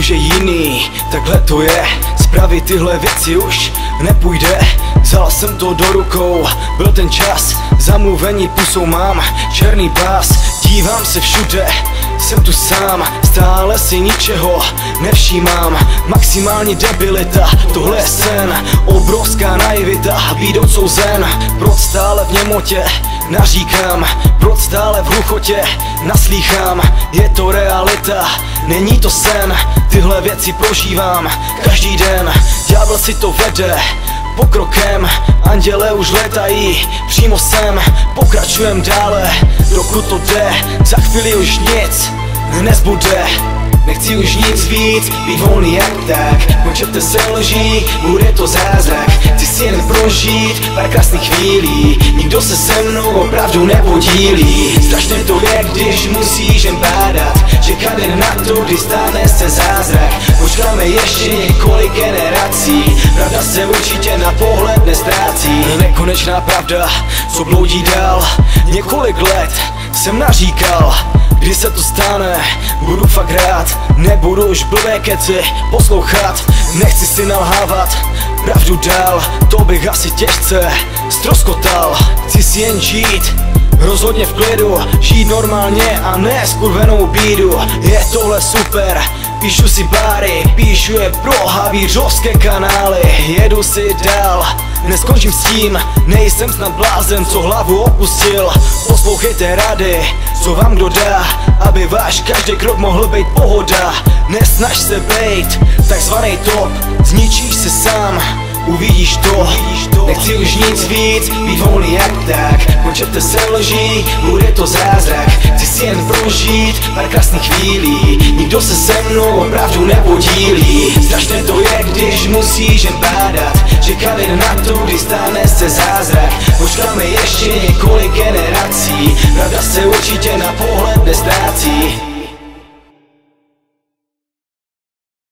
je jiný, takhle to je. Spravit tyhle věci už nepůjde. Vzal jsem to do rukou, byl ten čas. Zamluvení pusou mám černý pás. Dívám se všude, jsem tu sám. Stále si ničeho nevšímám. Maximální debilita, tohle je sen. Obrovská naivita, být odsouzen. Proč stále v němotě naříkám, proč stále v hluchotě naslýchám. Je to realita, není to sen. Tyhle věci prožívám každý den. Ďábel si to vede pokrokem, anděle už letají přímo sem. Pokračujem dále, dokud to jde. Za chvíli už nic nezbude. Nechci už nic víc, být volný jak tak. Končete se lží, bude to zázrak. Chci si jen prožít pár krásných chvílí. Nikdo se se mnou opravdu nepodílí. Strašně to je, když musíš jen bádat. Čekat jen na to, kdy stane se zázrak. Počkáme ještě několik generací. Pravda se určitě na pohled nestrácí. Nekonečná pravda, co bloudí dál. Několik let jsem naříkal, kdy se to stane, budu fakt rád. Nebudu už blbé keci poslouchat. Nechci si nalhávat pravdu dál, to bych asi těžce ztroskotal. Chci si jen žít, rozhodně v klidu. Žít normálně a ne skurvenou bídu. Je tohle super, píšu si báry. Píšu je pro havířovské kanály. Jedu si dál, neskončím s tím. Nejsem snad blázen, co hlavu opustil. Poslouchejte rady, co vám kdo dá, aby váš každý krok mohl být pohoda. Nesnaž se bejt takzvaný top, zničíš se sám, uvidíš to. Nechci už nic víc, být volný jak tak. Končete se lží, bude to zázrak. Chci si jen prožít pár krásných chvílí. Nikdo se se mnou opravdu nepodílí. Strašně to je, když musíš jen bádat. Čekat jen na to, kdy stane se zázrak. Počkáme ještě několik generací. Pravda se určitě na pohled nestrácí.